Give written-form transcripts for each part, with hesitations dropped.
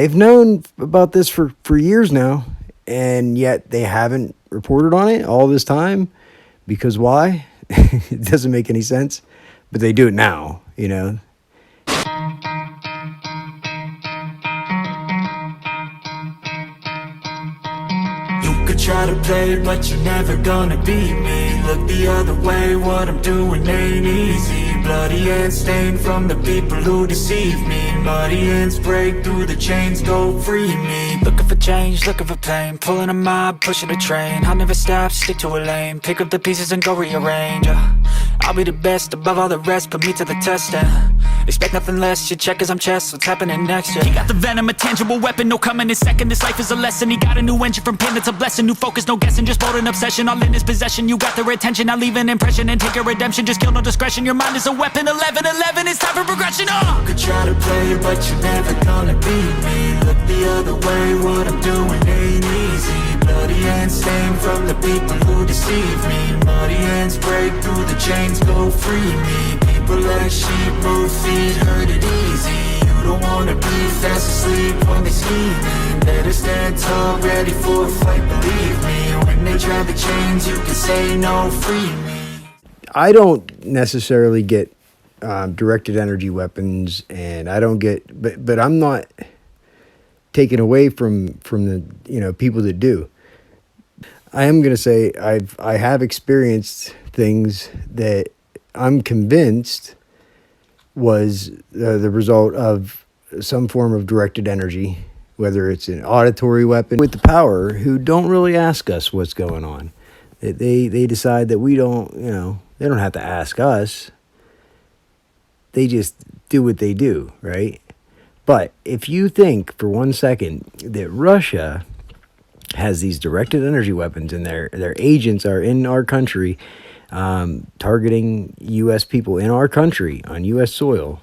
They've known about this for years now, and yet they haven't reported on it all this time. Because why? It doesn't make any sense. But they do it now, you know. You could try to play, but you're never gonna beat me. Look the other way, what I'm doing ain't easy. Bloody hands stained from the people who deceive me. Muddy hands break through the chains, go free me. Looking for change, looking for pain. Pulling a mob, pushing a train. I'll never stop, stick to a lane. Pick up the pieces and go rearrange. I'll be the best above all the rest, put me to the test and expect nothing less, you check as I'm chess, what's happening next, yeah. He got the venom, a tangible weapon, no coming in second. This life is a lesson, he got a new engine from pain that's a blessing. New focus, no guessing, just bold and obsession, all in his possession. You got their attention, I'll leave an impression and take a redemption. Just kill, no discretion, your mind is a weapon. 11-11, it's time for progression, You could try to play, but you're never gonna beat me. Look the other way, what I'm doing ain't easy. Bloody hands stained from the people who deceive me. Muddy hands break through the chains, go free me. People like sheep move feet, hurt it easy. You don't wanna be fast asleep when they see me. Better stand tall, ready for a fight, believe me. When they try the chains, you can say no, free me. I don't necessarily get directed energy weapons, and I don't get, but I'm not taken away from the people that do. I am gonna say I have experienced things that I'm convinced was the result of some form of directed energy, whether it's an auditory weapon with the power, who don't really ask us what's going on. They decide that we don't, they don't have to ask us. They just do what they do, right? But if you think for 1 second that Russia has these directed energy weapons and their agents are in our country, targeting U.S. people in our country on U.S. soil,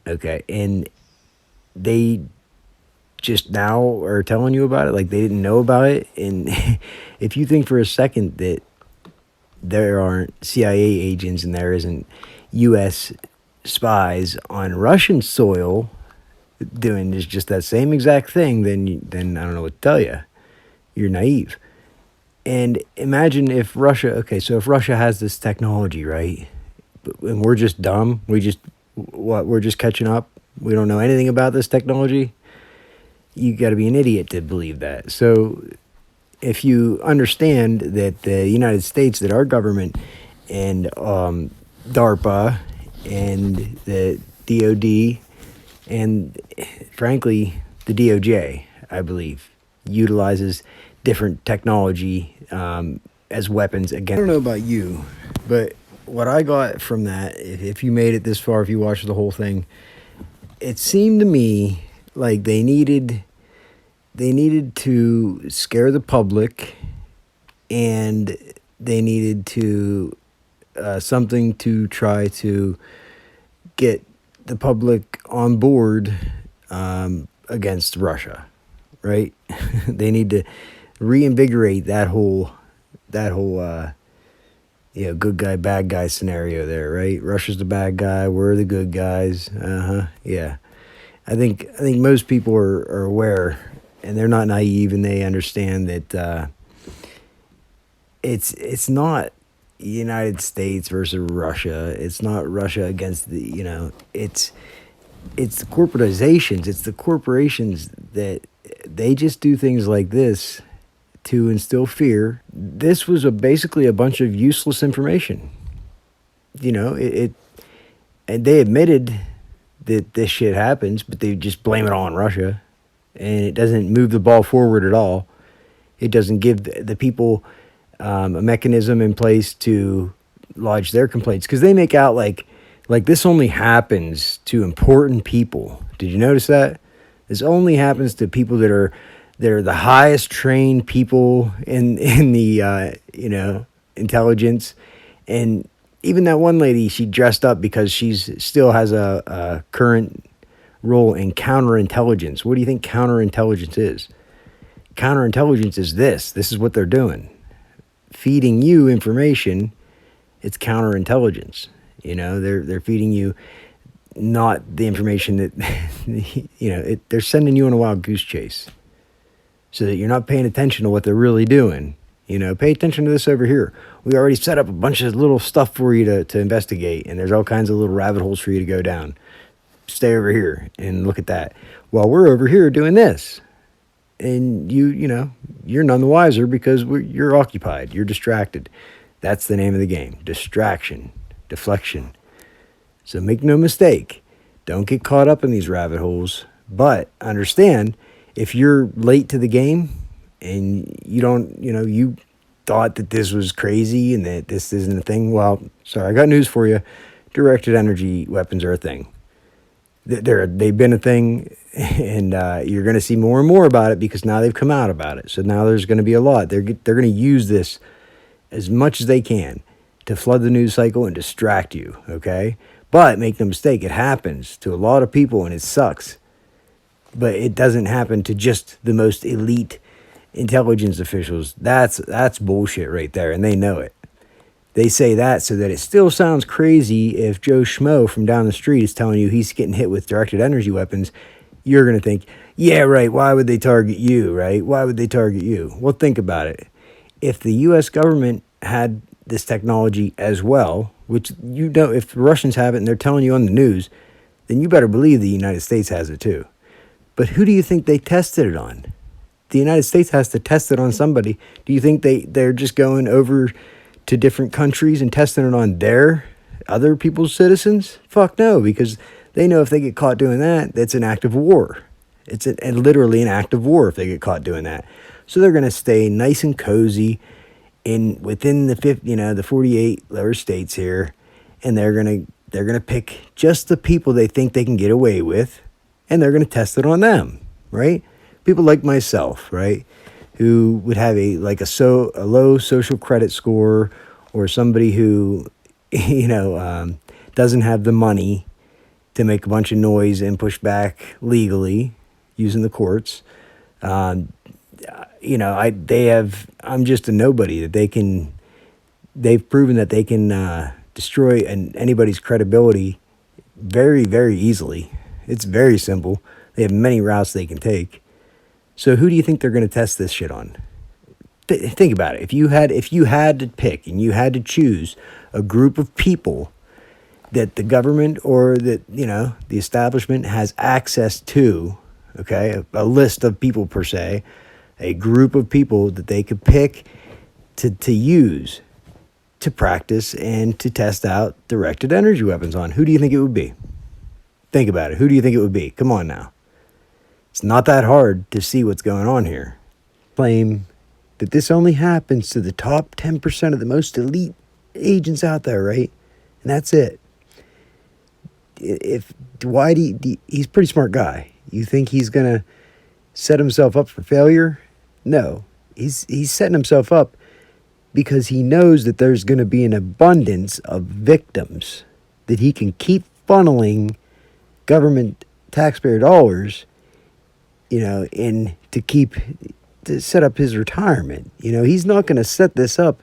okay, and they just now are telling you about it like they didn't know about it, and if you think for a second that there aren't CIA agents and there isn't U.S. spies on Russian soil doing just that same exact thing, then I don't know what to tell you. You're naive. And imagine if Russia, so if Russia has this technology, right, and we're just dumb, we're just catching up, we don't know anything about this technology, you got to be an idiot to believe that. So if you understand that the United States, that our government and DARPA and the DOD and frankly the DOJ, I believe, utilizes different technology as weapons against. I don't know about you, but what I got from that, if you made it this far, if you watched the whole thing, it seemed to me like they needed to scare the public, and they needed to something to try to get the public on board against Russia, right? They need to reinvigorate that whole good guy, bad guy scenario there, right? Russia's the bad guy, we're the good guys. Yeah. I think most people are aware, and they're not naive, and they understand that it's not United States versus Russia. It's not Russia against it's the corporatizations, it's the corporations that they just do things like this to instill fear. This was basically a bunch of useless information. And they admitted that this shit happens, but they just blame it all on Russia, and it doesn't move the ball forward at all. It doesn't give the people a mechanism in place to lodge their complaints, because they make out like this only happens to important people. Did you notice that? This only happens to people that are the highest trained people in the intelligence. And even that one lady, she dressed up because she's still has a current role in counterintelligence. What do you think counterintelligence is? Counterintelligence is this. This is what they're doing. Feeding you information. It's counterintelligence. They're feeding you not the information that they're sending you on a wild goose chase, so that you're not paying attention to what they're really doing. Pay attention to this over here. We already set up a bunch of little stuff for you to investigate, and there's all kinds of little rabbit holes for you to go down. Stay over here and look at that, while we're over here doing this. And you're none the wiser, because you're occupied, you're distracted. That's the name of the game: distraction, deflection. So make no mistake, don't get caught up in these rabbit holes, but understand, if you're late to the game and you thought that this was crazy and that this isn't a thing, well, sorry, I got news for you. Directed energy weapons are a thing. They've been a thing, and you're going to see more and more about it, because now they've come out about it. So now there's going to be a lot. They're going to use this as much as they can to flood the news cycle and distract you, okay? But make no mistake, it happens to a lot of people, and it sucks. But it doesn't happen to just the most elite intelligence officials. That's bullshit right there, and they know it. They say that so that it still sounds crazy. If Joe Schmo from down the street is telling you he's getting hit with directed energy weapons, you're going to think, yeah, right, why would they target you, right? Why would they target you? Well, think about it. If the U.S. government had this technology as well, which if the Russians have it and they're telling you on the news, then you better believe the United States has it too. But who do you think they tested it on? The United States has to test it on somebody. Do you think they're just going over to different countries and testing it on their other people's citizens? Fuck no, because they know if they get caught doing that, that's an act of war. It's literally an act of war if they get caught doing that. So they're going to stay nice and cozy within the 48 lower states here, and they're going to pick just the people they think they can get away with, and they're going to test it on them, right? People like myself, right, who would have a low social credit score, or somebody who doesn't have the money to make a bunch of noise and push back legally using the courts. I'm just a nobody that they've proven that they can destroy anybody's credibility very, very easily. It's very simple. They have many routes they can take. So who do you think they're going to test this shit on? Think about it. If you had to pick and you had to choose a group of people that the government or that the establishment has access to, okay, a list of people per se, a group of people that they could pick to use to practice and to test out directed energy weapons on, who do you think it would be? Think about it. Who do you think it would be? Come on now. It's not that hard to see what's going on here. Claim that this only happens to the top 10% of the most elite agents out there, right? And that's it. He's a pretty smart guy. You think he's going to set himself up for failure? No. He's setting himself up because he knows that there's going to be an abundance of victims that he can keep funneling government taxpayer dollars, to set up his retirement. He's not going to set this up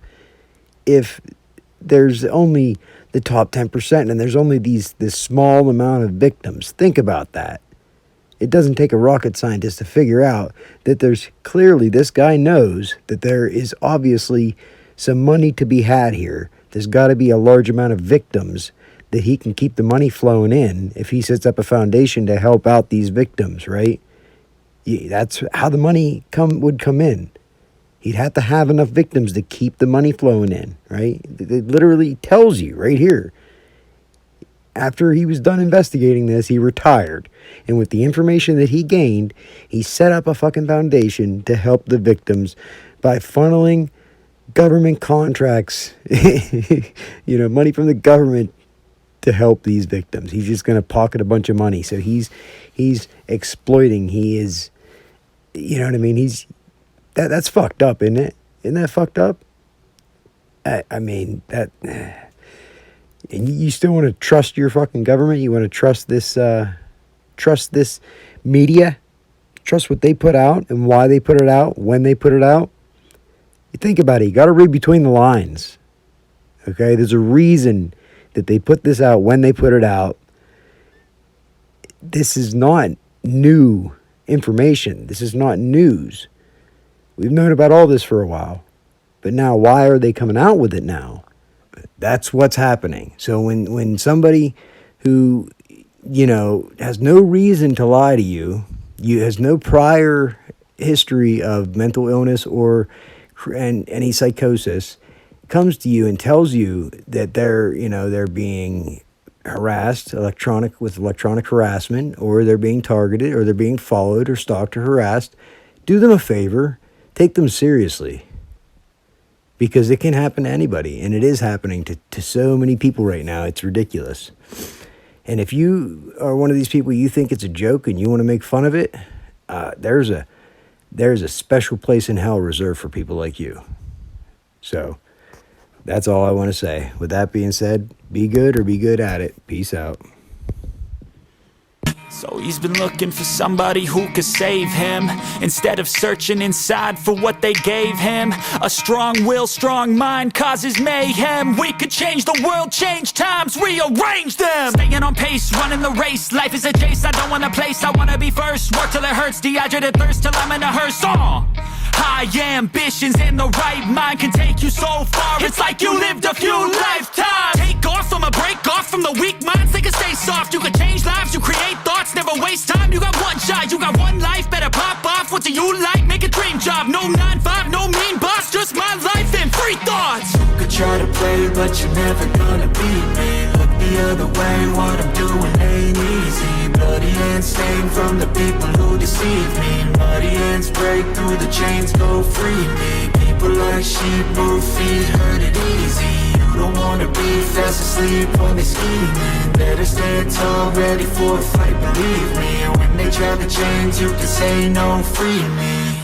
if there's only the top 10% and there's only this small amount of victims. Think about that. It doesn't take a rocket scientist to figure out that this guy knows that there is obviously some money to be had here. There's got to be a large amount of victims that he can keep the money flowing in if he sets up a foundation to help out these victims, right? That's how the money would come in. He'd have to have enough victims to keep the money flowing in, right? It literally tells you right here. After he was done investigating this, he retired. And with the information that he gained, he set up a fucking foundation to help the victims by funneling government contracts, money from the government to help these victims. He's just going to pocket a bunch of money. So he's exploiting. He is, you know what I mean? That's fucked up, isn't it? Isn't that fucked up? I mean, that... And you still want to trust your fucking government? You want to trust this media? Trust what they put out and why they put it out, when they put it out? You think about it. You got to read between the lines. Okay? There's a reason that they put this out when they put it out. this is not new information. This is not news. We've known about all this for a while. But now, why are they coming out with it now? That's what's happening. So when somebody who, has no reason to lie to you, has no prior history of mental illness or and any psychosis, comes to you and tells you that they're being harassed with electronic harassment, or they're being targeted, or they're being followed or stalked or harassed, do them a favor, take them seriously. Because it can happen to anybody, and it is happening to so many people right now. It's ridiculous. And if you are one of these people, you think it's a joke and you want to make fun of it, there's a special place in hell reserved for people like you. So that's all I want to say. With that being said, be good or be good at it. Peace out. So he's been looking for somebody who could save him, instead of searching inside for what they gave him. A strong will, strong mind causes mayhem. We could change the world, change times, rearrange them. Staying on pace, running the race. Life is a chase, I don't want a place, I wanna be first. Work till it hurts, dehydrated thirst till I'm in a hearse. High ambitions and the right mind can take you so far. It's like you lived a few lifetimes. Take off from a break off from the weak minds. They can stay soft. You can change lives. You create thoughts. Never waste time. You got one shot. You got one life. Better pop off. What do you like? Make a dream job. No 9-5. No mean boss. Just my life and free thoughts. You could try to play, but you're never gonna beat me. Look the other way. What I'm doing ain't easy. Bloody hands stained from the people who deceive me. Muddy hands break through the chains. Go free me. People like sheep move feet, hurt it easy. You don't wanna be fast asleep when they scheming. Better stand tall, ready for a fight, believe me. And when they try to change, you can say no, free me.